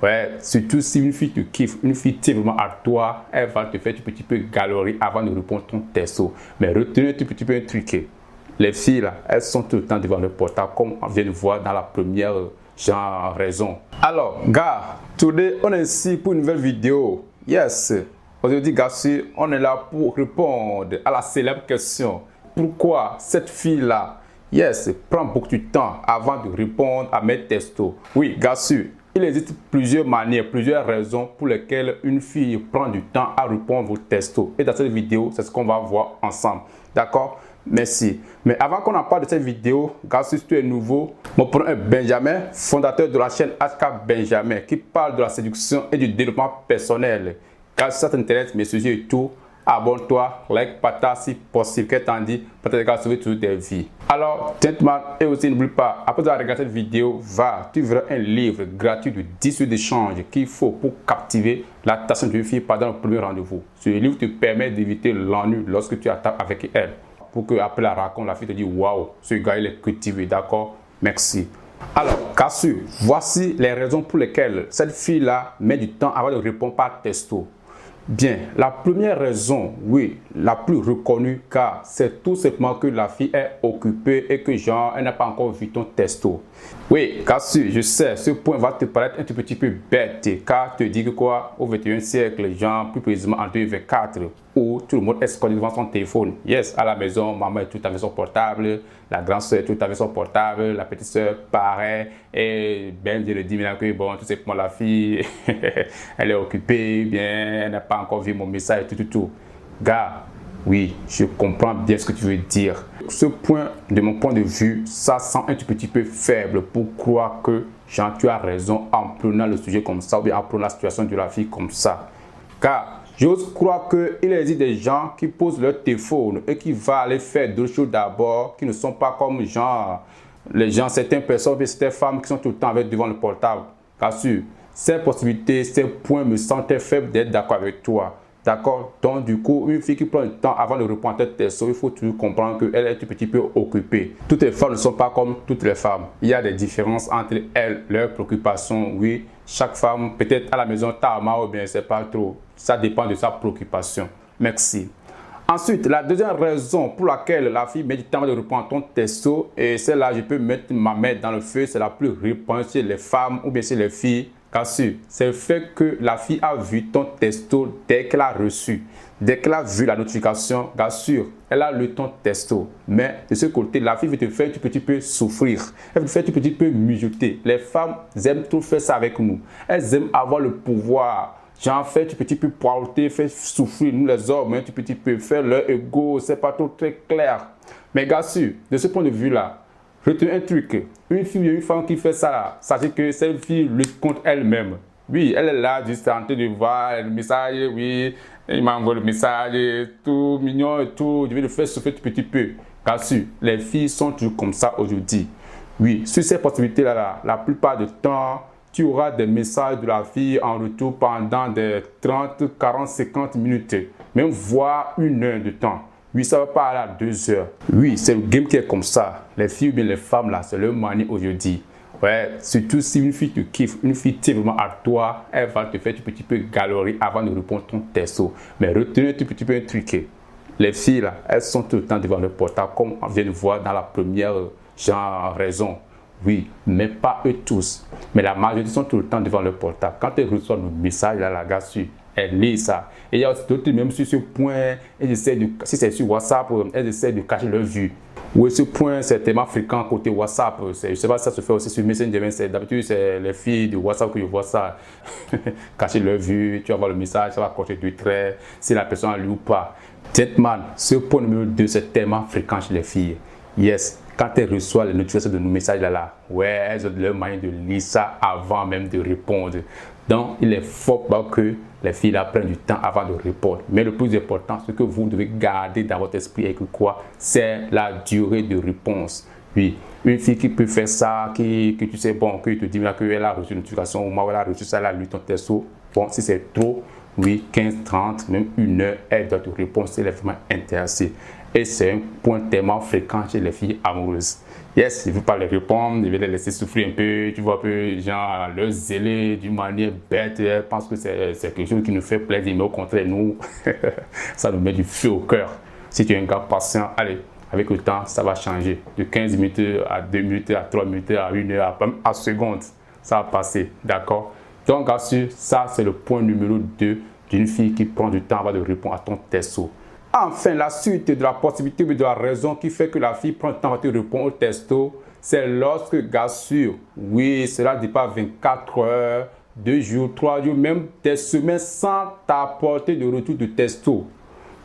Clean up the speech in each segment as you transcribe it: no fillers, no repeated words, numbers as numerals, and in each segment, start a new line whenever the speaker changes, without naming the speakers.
Ouais, surtout si une fille te kiffe, une fille tient vraiment à toi, elle va te faire un petit peu galerie avant de répondre ton texto. Mais retenez un petit peu un truc. Les filles là, elles sont tout le temps devant le portable comme on vient de voir dans la première raison. Alors, gars, today on est ici pour une nouvelle vidéo. Yes, aujourd'hui, gars, on est là pour répondre à la célèbre question. Pourquoi cette fille là, yes, prend beaucoup de temps avant de répondre à mes textos? Oui, gars, il existe plusieurs manières, plusieurs raisons pour lesquelles une fille prend du temps à répondre aux textos. Et dans cette vidéo, c'est ce qu'on va voir ensemble. D'accord? Merci. Mais avant qu'on en parle de cette vidéo, gars, si tu es nouveau, mon prénom est Benjamin, fondateur de la chaîne HK Benjamin, qui parle de la séduction et du développement personnel. Car si ça t'intéresse, mes sujets et tout, abonne-toi, like, partage si possible, qu'est-ce t'en dit, peut-être sauver toutes des vies. Alors, gentlemen, et aussi n'oublie pas, après avoir regardé cette vidéo, tu verras un livre gratuit de 10 d'échange qu'il faut pour captiver l'attention d'une fille pendant le premier rendez-vous. Ce livre te permet d'éviter l'ennui lorsque tu attends avec elle. Pour qu'après la rencontre, la fille te dise waouh, ce gars il est cultivé, d'accord? Merci. Alors, Kassu, voici les raisons pour lesquelles cette fille-là met du temps avant de répondre par texto. Bien, la première raison, oui, la plus reconnue, car c'est tout simplement que la fille est occupée et que genre, elle n'a pas encore vu ton texto. Oui, Kassu, je sais, ce point va te paraître un tout petit peu bête, car te dis que quoi, au 21e siècle, genre, plus précisément en 2024, où tout le monde est scotché devant son téléphone. Yes, à la maison, maman est tout avec son portable, la grande soeur est tout avec son portable, la petite soeur pareil, et ben je le dis maintenant que bon, tout simplement la fille, elle est occupée, bien, elle n'a pas encore vu mon message, tout. Gars, oui, je comprends bien ce que tu veux dire. Ce point, de mon point de vue, ça sent un tout petit peu faible pour croire que Jean, tu as raison en prenant le sujet comme ça, ou bien en prenant la situation de la fille comme ça. Car j'ose croire qu'il existe des gens qui posent leur téléphone et qui vont aller faire d'autres choses d'abord, qui ne sont pas comme genre, les gens, certaines personnes, certaines femmes qui sont tout le temps avec devant le portable. Car sûr, ces possibilités, ces points me sentent faibles d'être d'accord avec toi. D'accord? Donc, du coup, une fille qui prend du temps avant de répondre à tes textos, il faut toujours comprendre qu'elle est un petit peu occupée. Toutes les femmes ne sont pas comme toutes les femmes. Il y a des différences entre elles, leurs préoccupations. Oui, chaque femme, peut-être à la maison, t'as marre ou bien c'est pas trop. Ça dépend de sa préoccupation. Merci. Ensuite, la deuxième raison pour laquelle la fille met du temps de répondre à ton texto, et celle-là, je peux mettre ma main dans le feu, c'est la plus répandue chez les femmes ou bien chez les filles. Car c'est le fait que la fille a vu ton texto dès qu'elle a reçu. Dès qu'elle a vu la notification, bien sûr, elle a lu ton texto. Mais de ce côté, la fille veut te faire un petit peu souffrir. Elle veut te faire un petit peu mijoter. Les femmes aiment tout faire ça avec nous. Elles aiment avoir le pouvoir. Genre, faire un petit peu poireauter, faire souffrir nous les hommes, un petit peu faire leur ego. C'est pas tout très clair. Mais bien sûr, de ce point de vue-là, retenez un truc, une fille ou une femme qui fait ça, sachez que cette fille lutte contre elle-même. Oui, elle est là, juste en train de voir le message, oui, il m'envoie le message, tout mignon et tout, je vais le faire souffrir un petit peu. Car sûr, les filles sont toujours comme ça aujourd'hui. Oui, sur ces possibilités-là, la plupart du temps, tu auras des messages de la fille en retour pendant des 30, 40, 50 minutes, même voire 1 heure de temps. Oui, ça va pas aller à 2 heures. Oui, c'est le game qui est comme ça. Les filles ou bien les femmes là, c'est leur manie aujourd'hui. Ouais, surtout si une fille te kiffe, une fille tient vraiment à toi, elle va te faire un petit peu galerie avant de répondre ton texto. Mais retenez un petit peu un truc. Les filles là, elles sont tout le temps devant le portable comme on vient de voir dans la première raison. Oui, mais pas eux tous. Mais la majorité sont tout le temps devant le portable. Quand elles reçoivent le message là, la gars, elle lit ça. Et il y a aussi d'autres, même sur ce point, si c'est sur WhatsApp, elles essaient de cacher leur vue. Oui, ce point, c'est tellement fréquent côté WhatsApp. Je ne sais pas si ça se fait aussi sur Messenger, mais d'habitude, c'est les filles de WhatsApp que je vois ça. Cacher leur vue, tu vas voir le message, ça va cocher du trait, si la personne a lu ou pas. Gentleman, ce point numéro 2, c'est tellement fréquent chez les filles. Yes, quand elles reçoivent les notifications de nos messages là, ouais, elles ont leur moyen de lire ça avant même de répondre. Donc, il est fort que les filles là prennent du temps avant de répondre. Mais le plus important, ce que vous devez garder dans votre esprit est que quoi? C'est la durée de réponse. Oui, une fille qui peut faire ça, que tu sais, bon, que te dit qu'elle a reçu une notification, au moment où elle a reçu ça, elle a lu ton texto. Bon, si c'est trop, oui, 15, 30, même 1 heure, elle doit te répondre si elle est vraiment intéressée. Et c'est un point tellement fréquent chez les filles amoureuses. Yes, il ne veut pas les répondre, il veut les laisser souffrir un peu, tu vois un peu, genre, leur zéler d'une manière bête, elle pense que c'est quelque chose qui nous fait plaisir, mais au contraire, nous, ça nous met du feu au cœur. Si tu es un gars patient, allez, avec le temps, ça va changer. De 15 minutes à 2 minutes, à 3 minutes, à 1 heure, à seconde, ça va passer, d'accord? Donc, assure, ça, c'est le point numéro 2 d'une fille qui prend du temps avant de répondre à ton testo. Enfin, la suite de la possibilité ou de la raison qui fait que la fille prend le temps de répondre au testo, c'est lorsque, gars sûr, oui, cela ne dit pas 24 heures, 2 jours, 3 jours, même des semaines sans t'apporter de retour de testo.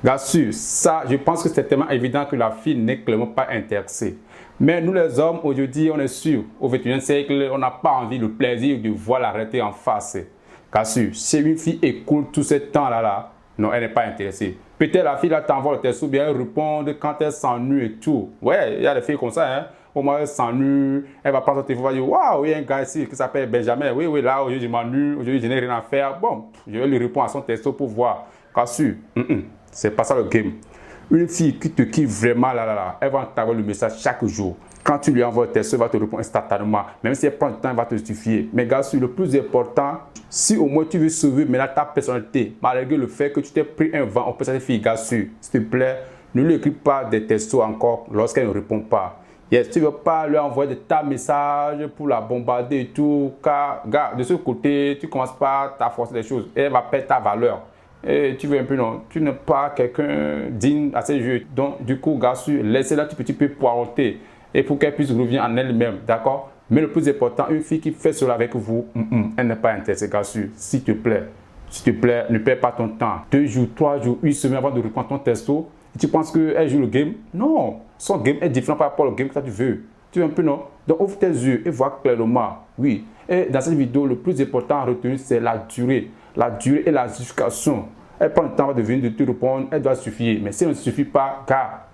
Gars sûr, ça, je pense que c'est tellement évident que la fille n'est clairement pas intéressée. Mais nous les hommes, aujourd'hui, on est sûr, au 21e siècle, on n'a pas envie, le plaisir de voir la réalité en face. Car sûr, si une fille écoute tout ce temps-là, non, elle n'est pas intéressée. Peut-être la fille là t'envoie le texte ou bien elle répond quand elle s'ennuie et tout. Ouais, il y a des filles comme ça, hein. Au moins elle s'ennuie, elle va prendre son téléphone, elle va dire waouh, il y a un gars ici qui s'appelle Benjamin. Oui, oui, là aujourd'hui je m'ennuie, aujourd'hui je n'ai rien à faire. Bon, je vais lui répondre à son texto pour voir. Car sûr, c'est pas ça le game. Une fille qui te kiffe vraiment elle va t'envoyer le message chaque jour. Quand tu lui envoies tes soeurs, elle va te répondre instantanément. Même si elle prend du temps, elle va te justifier. Mais gars, le plus important, si au moins tu veux sauver maintenant ta personnalité, malgré le fait que tu t'es pris un vent auprès de cette fille, gars, s'il te plaît, ne lui écris pas des textos encore lorsqu'elle ne répond pas. Yes, tu ne veux pas lui envoyer de ta message pour la bombarder et tout. Car, gars, de ce côté, tu ne commences pas à forcer les choses. Elle va perdre ta valeur. Et tu veux un peu, non, tu n'es pas quelqu'un digne à ces jeux. Donc, du coup, gars, laissez-la un petit peu poireauter. Et pour qu'elle puisse revenir en elle-même, d'accord? Mais le plus important, une fille qui fait cela avec vous, elle n'est pas intéressée, gars, s'il te plaît, ne perds pas ton temps. 2 jours, 3 jours, 1 semaine avant de reprendre ton testo, tu penses qu'elle joue le game? Non, son game est différent par rapport au game que toi tu veux. Tu veux un peu, non? Donc ouvre tes yeux et vois clairement, oui. Et dans cette vidéo, le plus important à retenir, c'est la durée. La durée et la justification. Elle prend le temps de venir de te répondre, elle doit suffire. Mais si elle ne suffit pas, gars,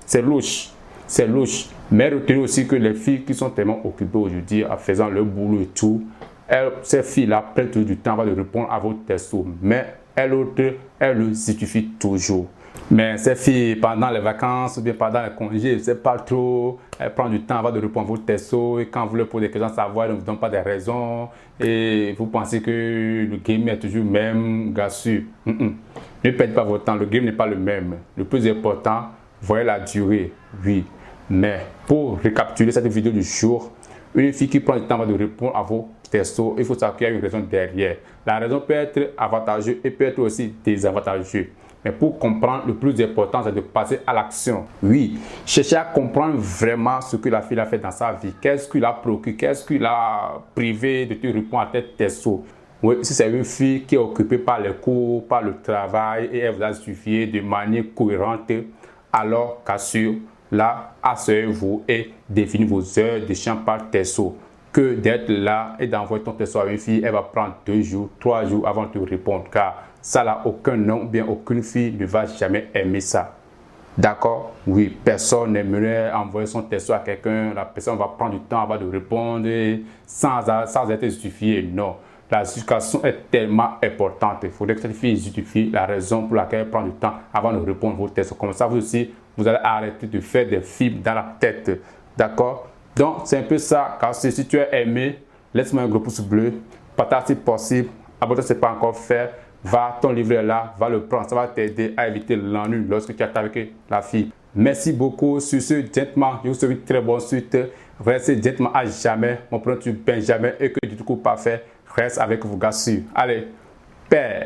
c'est louche. C'est louche. Mais retenez aussi que les filles qui sont tellement occupées aujourd'hui en faisant leur boulot et tout, ces filles-là prennent toujours du temps avant de répondre à vos textos. Mais elles le justifient toujours. Mais ces filles, pendant les vacances ou bien pendant les congés, je ne sais pas trop, elles prennent du temps avant de répondre à vos textos. Et quand vous leur posez des questions à savoir, elles ne vous donnent pas des raisons. Et vous pensez que le game est toujours le même, gars sûr. Ne perdez pas votre temps, le game n'est pas le même. Le plus important, voyez la durée, oui. Mais pour récapituler cette vidéo du jour, une fille qui prend le temps de répondre à vos textos, il faut savoir qu'il y a une raison derrière. La raison peut être avantageuse et peut être aussi désavantageuse. Mais pour comprendre, le plus important, c'est de passer à l'action. Oui, chercher à comprendre vraiment ce que la fille a fait dans sa vie. Qu'est-ce qui l'a préoccupé, qu'est-ce qui l'a privé de te répondre à tes textos. Oui, si c'est une fille qui est occupée par les cours, par le travail et elle vous a justifié de manière cohérente, alors qu'assure, là, asseyez-vous et définissez vos heures de champ par texto. Que d'être là et d'envoyer ton texto à une fille, elle va prendre 2 jours, 3 jours avant de te répondre. Car ça, là, aucun homme, bien aucune fille ne va jamais aimer ça. D'accord? Oui, personne n'aimerait envoyer son texto à quelqu'un. La personne va prendre du temps avant de répondre sans être justifiée. Non. La justification est tellement importante. Il faudrait que cette fille justifie la raison pour laquelle elle prend du temps avant de répondre à vos textos. Comme ça, vous aussi, vous allez arrêter de faire des films dans la tête. D'accord? Donc, c'est un peu ça. Car si tu as aimé, laisse-moi un gros pouce bleu. Partage si possible. Abonne-toi si ce n'est pas encore fait. Va, ton livre est là, va le prendre. Ça va t'aider à éviter l'ennui lorsque tu es avec la fille. Merci beaucoup. Sur ce, gentleman, je vous souhaite une très bonne suite. Restez gentleman à jamais. Mon prénom est Benjamin et que du coup parfait. Reste avec vous, gars sûr. Allez, paix.